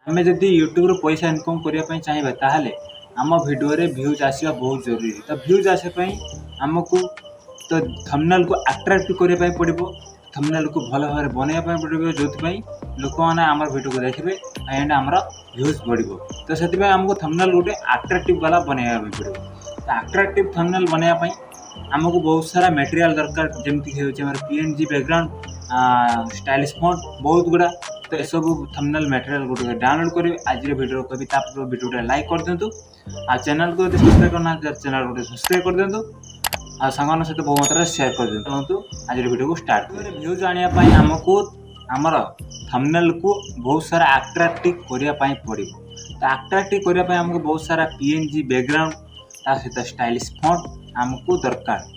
आमे जदि यूट्यूब रो पैसा इनकम करिया पई चाहिबा ताहाले आम वीडियो रे व्यूज आसीबा बहुत जरूरी। तो व्यूज आसे पई हमकु तो थंबनेल को अट्रैक्ट करिया पई पड़िबो, थंबनेल को भल भाबरे बनैया पई पड़िबो, जोथि पई लोक माने हमर वीडियो को देखिबे एंड हमर व्यूज बढ़िबो। तो सेति पई हमकु थंबनेल गोटे अट्रैक्टिव वाला बनैया पई पड़िबो। तो अट्रैक्टिव थंबनेल बनैया पई हमकु बहुत सारा मटेरियल दरकार, जेमति हेउचे हमर पीएनजी बैकग्राउंड, स्टाइलिश फॉन्ट, बहुत गुडा। तो ये सब थंबनेल मटेरियल गुटे डाउनलोड करेंगे। आज वीडियो को भी वीडियो लाइक कर दिंतु, आ चैनल को सब्सक्राइब करना चैनल को सब्सक्राइब कर दिंतु, आ सांगन सहित बहुत मात्रा शेयर कर दिंतु। आज वीडियो को स्टार्ट करें। व्यूज आनिया पई हमको हमर थंबनेल को बहुत सारा अट्रैक्टिव करिया पई पड़िबो। तो अट्रैक्टिव करिया पई हमको बहुत सारा पीएनजी बैकग्राउंड ता सहित स्टाइलिश फॉन्ट हमको दरकार।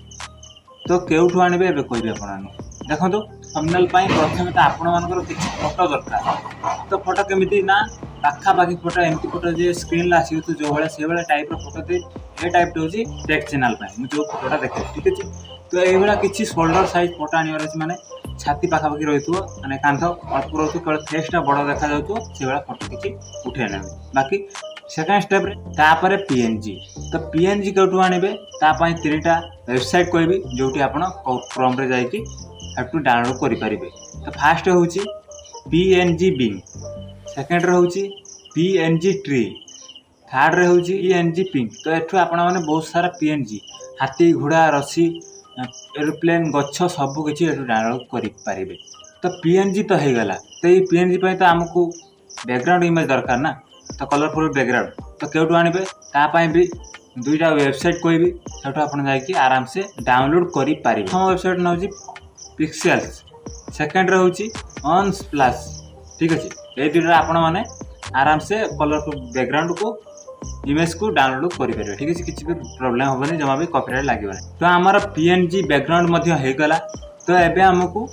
तो केउठु आनिबे एबे कहबे आपन देखो। थंबनेल पाई प्रथम तो आपण मानकर किछि फोटो दरकार। तो फोटो केमिति ना पाखापाखि फोटो एमती फोटो जे स्क्रीन ला आसी जो भाया से भाया टाइप रो फोटो दे ए टाइप रो जी टेक चैनल पाई मु जो फोटोटा देखे ठीक अछि। तो ए भाया किछि शोल्डर साइज फोटो आनिवर अछि, माने छाती पाखापाखि रहितुओ, माने कांध अल्प रहतु, केवल फेसटा बड़ देखा जाउतो से भाया फोटो किछि उठे ना। बाकी सेकंड स्टेप रे तापरे पीएनजी। तो पीएनजी केउठु आनिबे ता पाई तीनटा वेबसाइट कहबी जोटी आपण क्रोम रे जाई कि हेटु डाउनलोड करि परिबे। तो फास्ट होउची पीएनजी बिंग, सेकंड रे होउची पीएनजी ट्री, थर्ड रे होउची पीएनजी पिंक। तो एठु आपण माने बहुत सारा पीएनजी हाथी घोड़ा रसी एरोप्लेन गच्छ सब किछि एठु डाउनलोड करि परिबे। तो पीएनजी तो हे गला। तो ये पीएनजी पई तो हमकु बैकग्राउंड इमेज दरकार ना, तो कलरफुल बैकग्राउंड। तो केउठु आनिबे ता पई भी दुईटा वेबसाइट कहबी, सेठु आपण जाई कि आराम से डाउनलोड करि परिबे। हम वेबसाइट नउची पिक्सेल्स, सेकंड रे होची अनस्प्लैश, ठीक अछि। ए दुटा आपण माने आराम से कलरफुल बैकग्राउंड को इमेज को डाउनलोड करि परिबे, ठीक अछि। किछि भी प्रॉब्लम होबनी, जमा भी कॉपीराइट लागबनी। तो हमर पीएनजी बैकग्राउंड मध्ये हे गला। तो एबे हमकु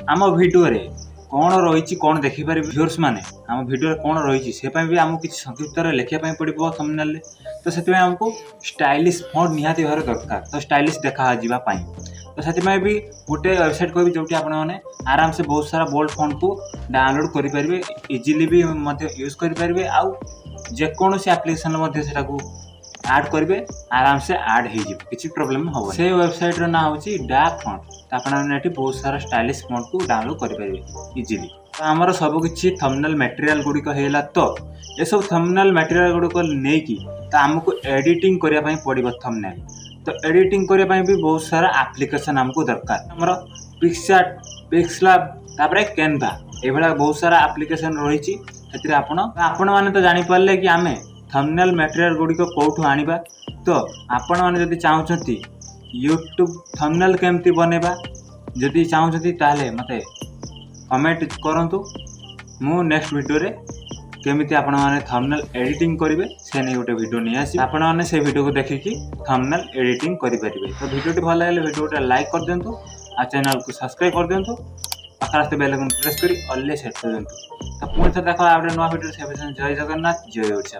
हम वीडियो रे कोन रहिछि कोन देखि परिबे व्यूअर्स माने हम वीडियो रे कोन रहिछि से पई भी हमकु किछि संक्षिप्त रे लेखिया पई पड़िबो थंबनेल रे। तो सेति पई हमकु स्टाइलिश फॉन्ट निहाती भारे दरकार, तो स्टाइलिश देखा जिबा पई। तो से भी गोटे वेबसाइट कहबी जोटी आपण माने आराम से बहुत सारा बोल्ड फॉन्ट को डाउनलोड करि परिबे, इजीली भी मध्य यूज करि परिबे, आउ जे कोनोसी एप्लीकेशन मध्ये सेटा को ऐड करिवे आराम से ऐड हे जिवो, किछि प्रॉब्लम होबो। से वेबसाइट रो ना होची डार्क फॉन्ट। तो आपण माने एठी बहुत सारा स्टाइलिश फॉन्ट को डाउनलोड करि परिबे इजीली। तो हमर सब किछि थंबनेल मटेरियल गुडी को हेला। तो ए सब थंबनेल मटेरियल गुडी को नै कि तो हमको एडिटिंग करिया पई पड़िबो थंबनेल। तो एडिटिंग करिया पई भी बहुत सारा एप्लीकेशन हमको दरकार। हमर पिक्सआर्ट, पिक्सलैब, तापरे कैनवा, एभला बहुत सारा एप्लीकेशन रहिछि। सेतिर आपण माने तो जानि परले कि आमे थंबनेल मटेरियल गुडी को कोठु आनिबा। तो आपण माने जदि चाहुचंती यूट्यूब थंबनेल केमती बनेबा जदि चाहुचंती ताले मते कमेंट करंतु। मु नेक्स्ट वीडियो रे केमिति आपण माने थंबनेल एडिटिंग करिवे से नै गोटे वीडियो नै आसी, आपण माने से वीडियो को देखि कि थंबनेल एडिटिंग करि परिबे। तो वीडियो टी भल लागले वीडियो को लाइक कर देंतु, आ चैनल को सब्सक्राइब कर देंतु, पाखरास्ते बेल आइकन प्रेस करी ऑल ले सेट कर देंतु। तो पुणी थे देखो आपरे नवा वीडियो से। जय जगन्नाथ, जय ओडिशा।